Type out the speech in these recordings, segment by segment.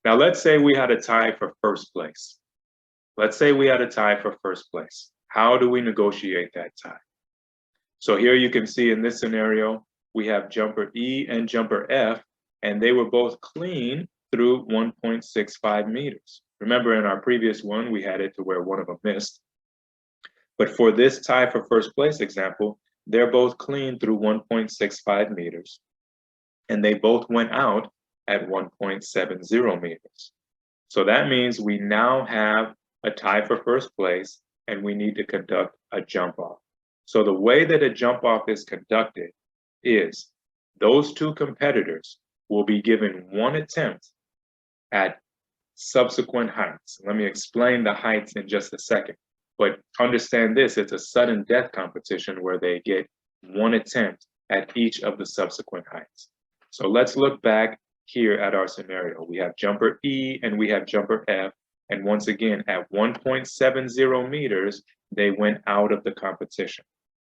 Now let's say we had a tie for first place. Let's say we had a tie for first place. How do we negotiate that tie? So here you can see in this scenario, we have jumper E and jumper F, and they were both clean through 1.65 meters. Remember in our previous one, we had it to where one of them missed. But for this tie for first place example, they're both clean through 1.65 meters, and they both went out at 1.70 meters. So that means we now have a tie for first place, and we need to conduct a jump off. So the way that a jump off is conducted is those two competitors will be given one attempt at subsequent heights. Let me explain the heights in just a second. But understand this, it's a sudden death competition where they get one attempt at each of the subsequent heights. So let's look back here at our scenario. We have jumper E and we have jumper F. And once again, at 1.70 meters, they went out of the competition.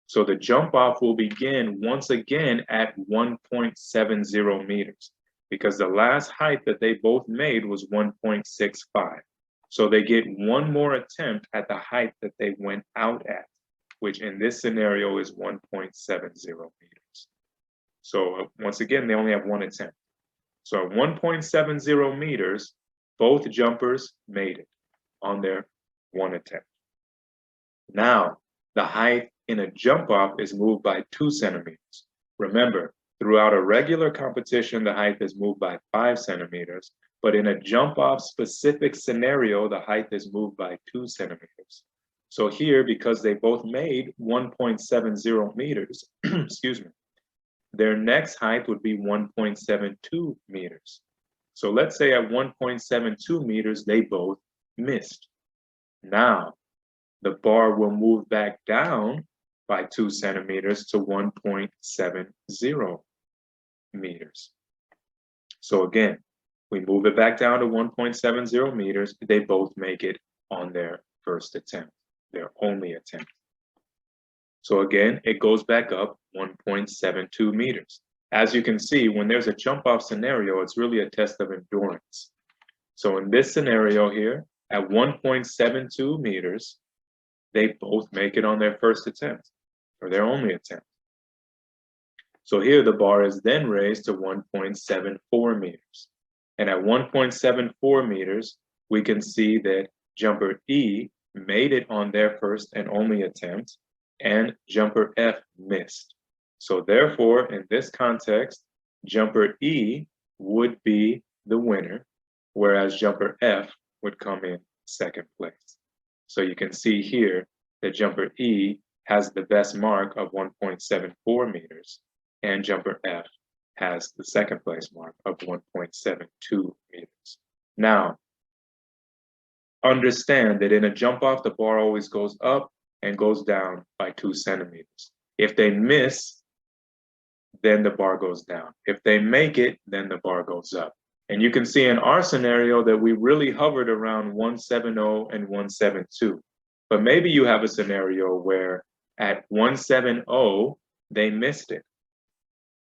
So the jump off will begin once again at 1.70 meters because the last height that they both made was 1.65. So they get one more attempt at the height that they went out at, which in this scenario is 1.70 meters. So once again, they only have one attempt. So at 1.70 meters, both jumpers made it on their one attempt. Now, the height in a jump off is moved by 2 centimeters. Remember, throughout a regular competition, the height is moved by 5 centimeters, but in a jump off specific scenario, the height is moved by 2 centimeters. So here, because they both made 1.70 meters, excuse me, their next height would be 1.72 meters. So let's say at 1.72 meters, they both missed. Now, the bar will move back down by 2 centimeters to 1.70 meters. So again, we move it back down to 1.70 meters. They both make it on their first attempt, their only attempt. So again, it goes back up 1.72 meters. As you can see, when there's a jump off scenario, it's really a test of endurance. So in this scenario here, at 1.72 meters, they both make it on their first attempt, or their only attempt. So here the bar is then raised to 1.74 meters. And at 1.74 meters, we can see that jumper E made it on their first and only attempt, and jumper F missed. So therefore, in this context, jumper E would be the winner, whereas jumper F would come in second place. So you can see here that jumper E has the best mark of 1.74 meters, and jumper F has the second place mark of 1.72 meters. Now, understand that in a jump off, the bar always goes up and goes down by 2 centimeters. If they miss, then the bar goes down. If they make it, then the bar goes up. And you can see in our scenario that we really hovered around 170 and 172. But maybe you have a scenario where at 170, they missed it,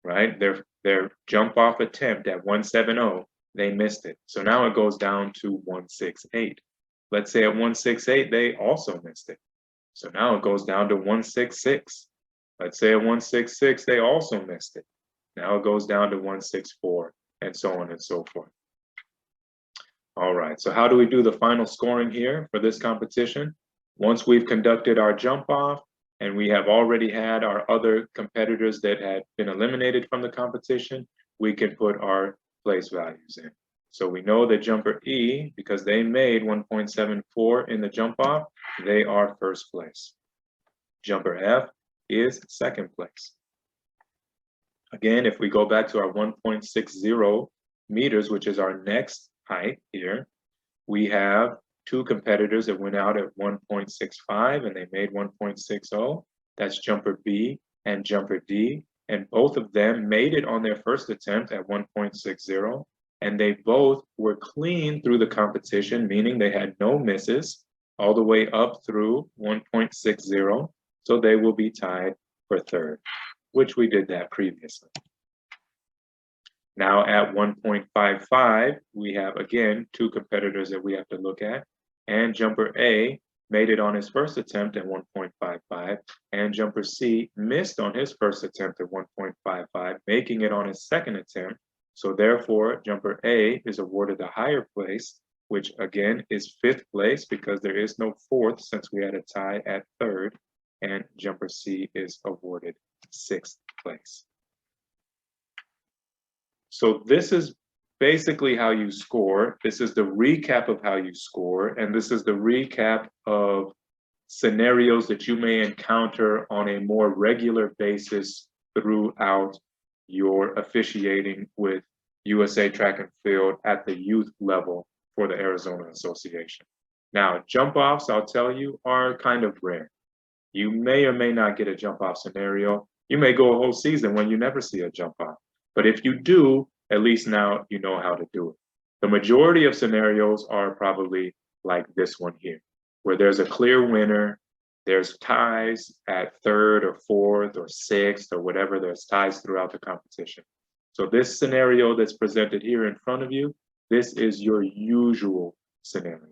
right? Their jump off attempt at 170, they missed it. So now it goes down to 168. Let's say at 168, they also missed it. So now it goes down to 166. Let's say at 166, they also missed it. Now it goes down to 164, and so on and so forth. All right, so how do we do the final scoring here for this competition? Once we've conducted our jump off, and we have already had our other competitors that had been eliminated from the competition, we can put our place values in. So we know that jumper E, because they made 1.74 in the jump off, they are first place. Jumper F is second place. Again, if we go back to our 1.60 meters, which is our next height here, we have 2 competitors that went out at 1.65 and they made 1.60. That's jumper B and jumper D. And both of them made it on their first attempt at 1.60. And they both were clean through the competition, meaning they had no misses all the way up through 1.60. So they will be tied for third, which we did that previously. Now at 1.55, we have again 2 competitors that we have to look at, and jumper A made it on his first attempt at 1.55, and jumper C missed on his first attempt at 1.55, making it on his second attempt. So therefore, jumper A is awarded the higher place, which again is 5th place because there is no 4th since we had a tie at 3rd, and jumper C is awarded 6th place. So this is basically how you score. This is the recap of how you score, and this is the recap of scenarios that you may encounter on a more regular basis throughout your officiating with USA Track and Field at the youth level for the Arizona Association. Now, jump offs, I'll tell you, are kind of rare. You may or may not get a jump off scenario. You may go a whole season when you never see a jump off. But if you do, at least now you know how to do it. The majority of scenarios are probably like this one here, where there's a clear winner, there's ties at 3rd or 4th or 6th or whatever, there's ties throughout the competition. So this scenario that's presented here in front of you, this is your usual scenario.